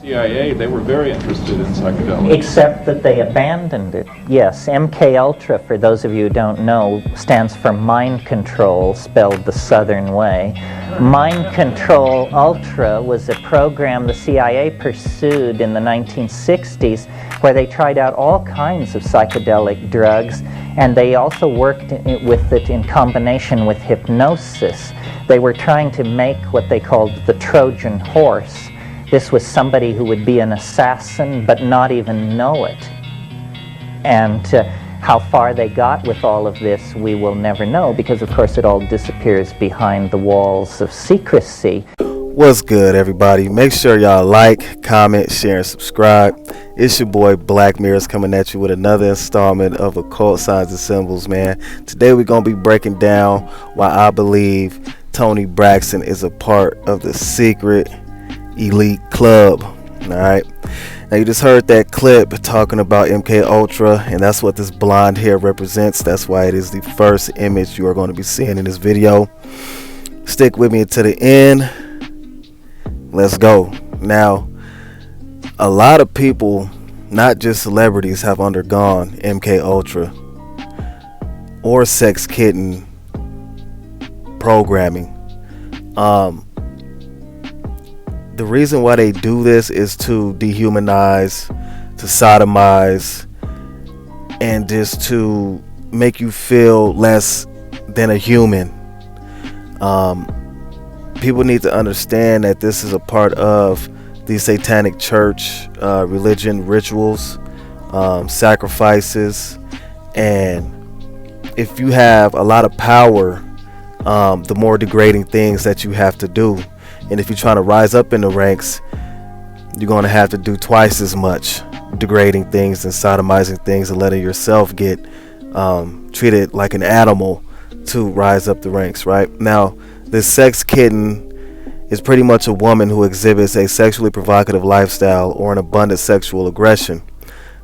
CIA, they were very interested in psychedelics. Except that they abandoned it. Yes, MK Ultra, for those of you who don't know, stands for mind control, spelled the Southern way. Mind Control Ultra was a program the CIA pursued in the 1960s where they tried out all kinds of psychedelic drugs, and they also worked with it in combination with hypnosis. They were trying to make what they called the Trojan horse. This was somebody who would be an assassin but not even know it. And how far they got with all of this, we will never know, because of course it all disappears behind the walls of secrecy. What's good, everybody? Make sure y'all like, comment, share, and subscribe. It's your boy Black Mirrors coming at you with another installment of Occult Signs and Symbols, man. Today we're going to be breaking down why I believe Toni Braxton is a part of the secret elite club. All right, now you just heard that clip talking about MK Ultra, and that's what this blonde hair represents. That's why it is the first image you are going to be seeing in this video. Stick with me until the end. Let's go. Now, a lot of people, not just celebrities, have undergone MK Ultra or sex kitten programming. The reason why they do this is to dehumanize, to sodomize, and just to make you feel less than a human. People need to understand that this is a part of the satanic church religion rituals, sacrifices, and if you have a lot of power, the more degrading things that you have to do. And if you're trying to rise up in the ranks, you're going to have to do twice as much degrading things and sodomizing things and letting yourself get treated like an animal to rise up the ranks, right? Now, this sex kitten is pretty much a woman who exhibits a sexually provocative lifestyle or an abundant sexual aggression.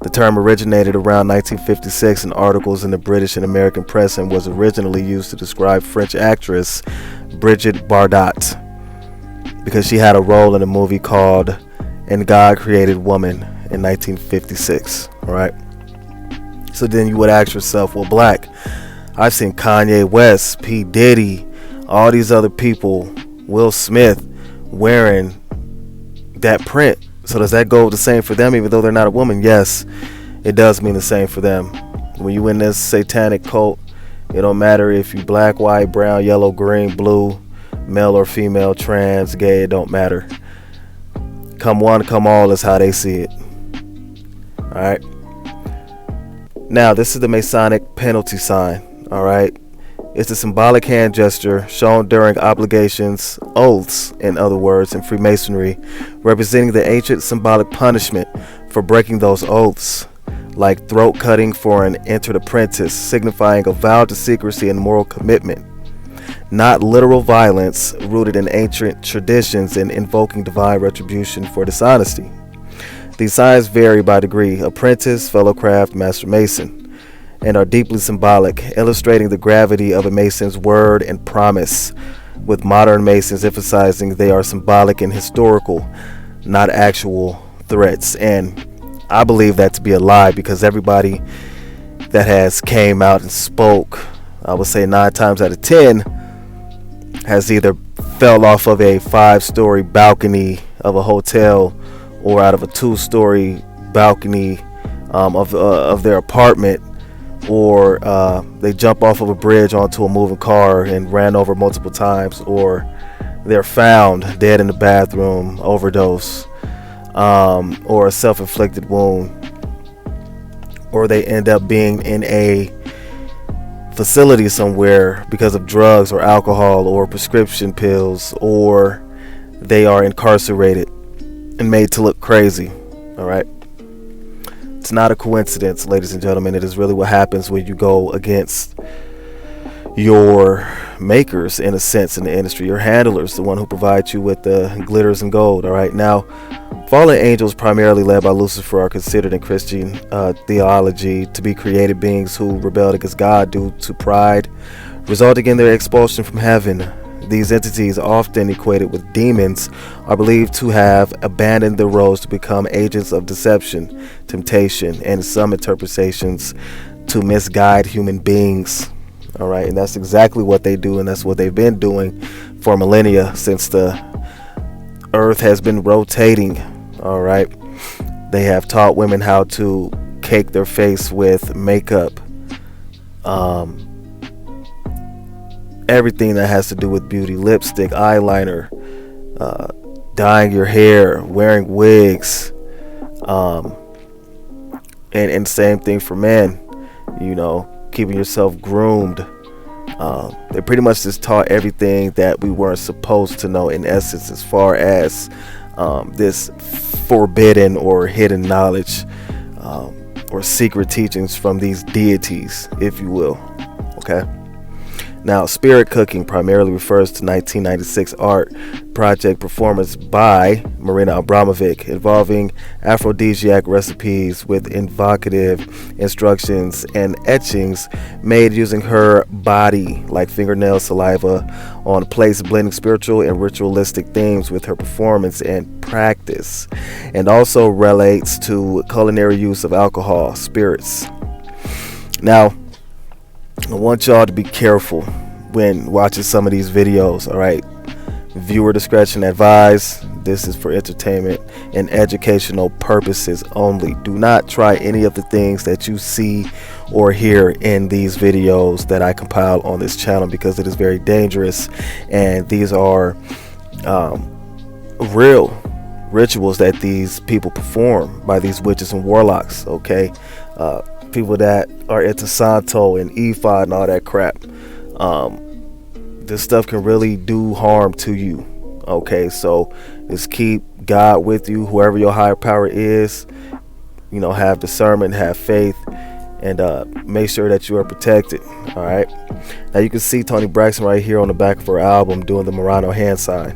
The term originated around 1956 in articles in the British and American press and was originally used to describe French actress Brigitte Bardot, because she had a role in a movie called And God Created Woman in 1956. All right. So then you would ask yourself, well, Black, I've seen Kanye West, P. Diddy, all these other people, Will Smith, wearing that print. So does that go the same for them, even though they're not a woman? Yes, it does mean the same for them. When you in this satanic cult, it don't matter if you black, white, brown, yellow, green, blue, male or female, trans, gay, it don't matter. Come one, come all is how they see it. Alright. Now, this is the Masonic penalty sign. Alright. It's a symbolic hand gesture shown during obligations, oaths, in other words, in Freemasonry, representing the ancient symbolic punishment for breaking those oaths, like throat cutting for an entered apprentice, signifying a vow to secrecy and moral commitment. Not literal violence rooted in ancient traditions and invoking divine retribution for dishonesty. These signs vary by degree: apprentice, fellow craft, master mason, and are deeply symbolic, illustrating the gravity of a mason's word and promise, with modern masons emphasizing they are symbolic and historical, not actual threats. And I believe that to be a lie, because everybody that has came out and spoke, I would say 9 times out of 10, has either fell off of a 5-story balcony of a hotel or out of a 2-story balcony of their apartment, or they jump off of a bridge onto a moving car and ran over multiple times, or they're found dead in the bathroom, overdose, or a self-inflicted wound, or they end up being in a facility somewhere because of drugs or alcohol or prescription pills, or they are incarcerated and made to look crazy. All right. It's not a coincidence, ladies and gentlemen. It is really what happens when you go against your makers, in a sense, in the industry, your handlers, the one who provides you with the glitters and gold. All right. Now, fallen angels, primarily led by Lucifer, are considered in Christian theology to be created beings who rebelled against God due to pride, resulting in their expulsion from heaven. These entities, often equated with demons, are believed to have abandoned their roles to become agents of deception, temptation, and in some interpretations to misguide human beings. All right, and that's exactly what they do, and that's what they've been doing for millennia, since the earth has been rotating. All right, they have taught women how to cake their face with makeup, everything that has to do with beauty, lipstick, eyeliner, dyeing your hair, wearing wigs, and same thing for men, keeping yourself groomed. They pretty much just taught everything that we weren't supposed to know, in essence, as far as this forbidden or hidden knowledge, or secret teachings from these deities, if you will. Okay. Now, spirit cooking primarily refers to 1996 art project performance by Marina Abramovic involving aphrodisiac recipes with evocative instructions and etchings made using her body, like fingernail saliva, on plates, blending spiritual and ritualistic themes with her performance and practice, and also relates to culinary use of alcohol, spirits. Now, I want y'all to be careful when watching some of these videos. All right, viewer discretion advised. This is for entertainment and educational purposes only. Do not try any of the things that you see or hear in these videos that I compile on this channel, because it is very dangerous, and these are real rituals that these people perform by these witches and warlocks. Okay, people that are into Santo and Ephod and all that crap. This stuff can really do harm to you. Okay, so just keep God with you, whoever your higher power is. Have discernment, have faith, and make sure that you are protected. All right. Now you can see Toni Braxton right here on the back of her album doing the Murano hand sign.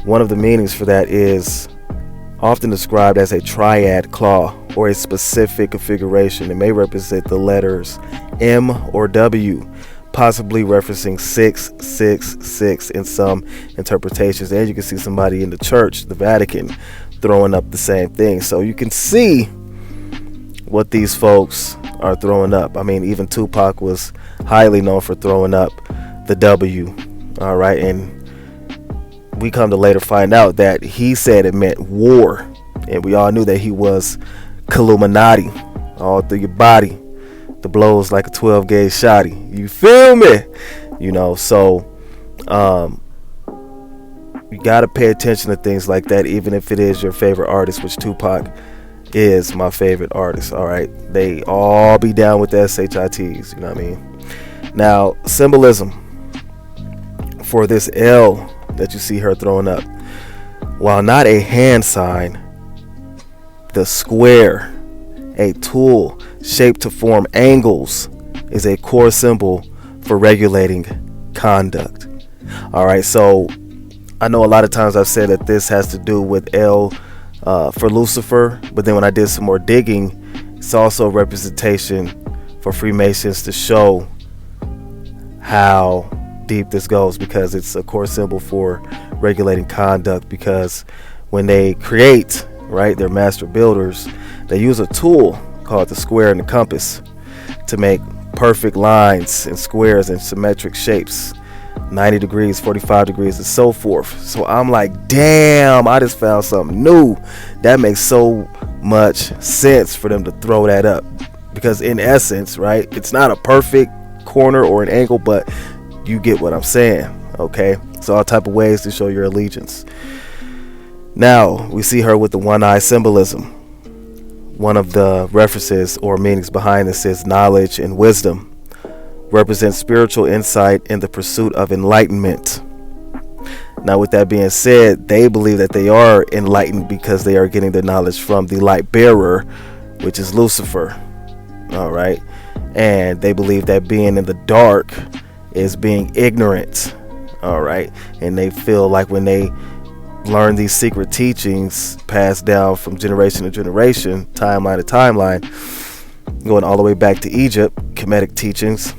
One of the meanings for that is often described as a triad claw or a specific configuration. It may represent the letters M or W, possibly referencing 666 in some interpretations. And you can see somebody in the church, the Vatican, throwing up the same thing. So you can see what these folks are throwing up. I mean, even Tupac was highly known for throwing up the W. All right, and we come to later find out that he said it meant war, and we all knew that he was Illuminati all through your body. The blows like a 12 gauge shotty. You feel me? So you gotta pay attention to things like that, even if it is your favorite artist, which Tupac is my favorite artist. All right, they all be down with the SHITs. You know what I mean? Now, symbolism for this L that you see her throwing up, while not a hand sign, the square, a tool shaped to form angles, is a core symbol for regulating conduct. All right, so I know a lot of times I've said that this has to do with L for Lucifer, but then when I did some more digging, it's also a representation for Freemasons to show how deep this goes, because it's a core symbol for regulating conduct. Because when they create, right, they're master builders, they use a tool called the square and the compass to make perfect lines and squares and symmetric shapes, 90 degrees, 45 degrees, and so forth. So I'm like, damn, I just found something new. That makes so much sense for them to throw that up, because in essence, right, it's not a perfect corner or an angle, but you get what I'm saying. Okay, it's all type of ways to show your allegiance. Now we see her with the one eye symbolism. One of the references or meanings behind this is knowledge and wisdom, represents spiritual insight in the pursuit of enlightenment. Now, with that being said, they believe that they are enlightened because they are getting their knowledge from the light bearer, which is Lucifer. All right, and they believe that being in the dark is being ignorant. All right, and they feel like when they learn these secret teachings passed down from generation to generation, timeline to timeline, going all the way back to Egypt, Kemetic teachings,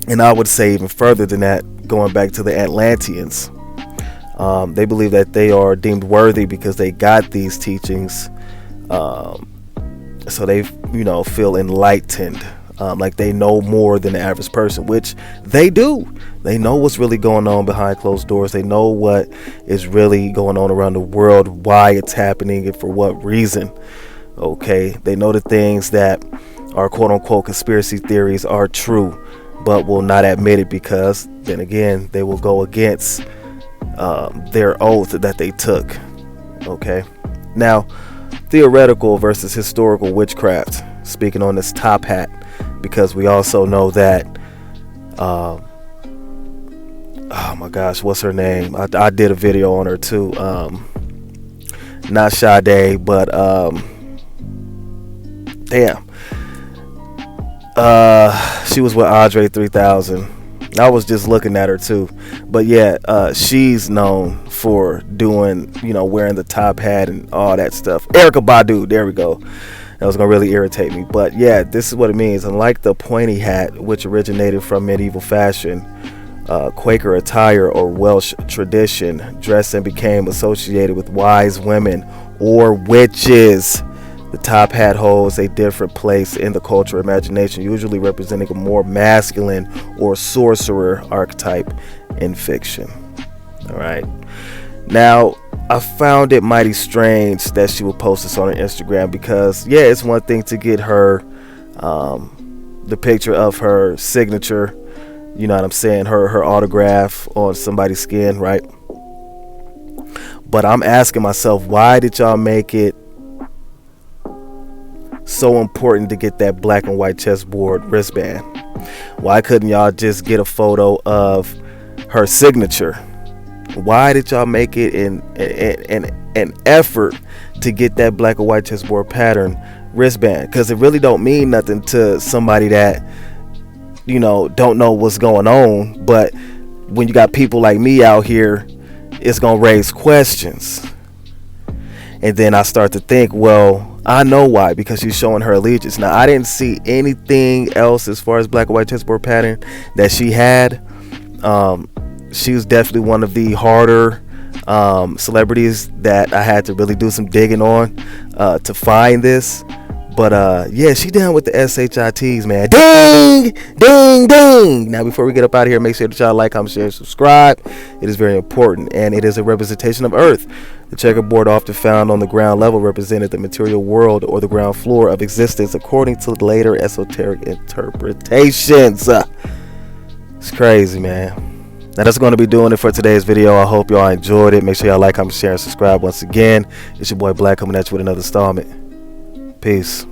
and I would say even further than that, going back to the Atlanteans. They believe that they are deemed worthy because they got these teachings. So they, feel enlightened, like they know more than the average person, which they do. They know what's really going on behind closed doors. They know what is really going on around the world, why it's happening, and for what reason. Okay, they know the things that are quote unquote conspiracy theories are true, but will not admit it because then again they will go against their oath that they took. Okay, now theoretical versus historical witchcraft, speaking on this top hat, because we also know that oh my gosh, what's her name? I did a video on her too. Not Sade, but damn, she was with Andre 3000. I was just looking at her too, but yeah, she's known for doing, wearing the top hat and all that stuff. Erykah Badu, there we go. That was gonna really irritate me, but yeah, this is what it means. Unlike the pointy hat, which originated from medieval fashion, Quaker attire or Welsh tradition, dressing became associated with wise women or witches. The top hat holds a different place in the cultural imagination, usually representing a more masculine or sorcerer archetype in fiction. All right. Now, I found it mighty strange that she would post this on her Instagram because, yeah, it's one thing to get her, the picture of her signature, you know what I'm saying, her autograph on somebody's skin, right? But I'm asking myself, why did y'all make it so important to get that black and white chessboard wristband? Why couldn't y'all just get a photo of her signature? Why did y'all make it an effort to get that black and white chessboard pattern wristband? Because it really don't mean nothing to somebody that don't know what's going on, but when you got people like me out here, it's gonna raise questions. And then I start to think, well, I know why, because she's showing her allegiance. Now, I didn't see anything else as far as black and white chessboard pattern that she had. She was definitely one of the harder celebrities that I had to really do some digging on to find this. But yeah, she down with the SHITs, man. Ding, ding, ding. Now, before we get up out of here, make sure that y'all like, comment, share, subscribe. It is very important, and it is a representation of Earth. The checkerboard, often found on the ground level, represented the material world or the ground floor of existence, according to later esoteric interpretations. It's crazy, man. Now, that's going to be doing it for today's video. I hope y'all enjoyed it. Make sure y'all like, comment, share, and subscribe. Once again, it's your boy Black coming at you with another installment. Peace.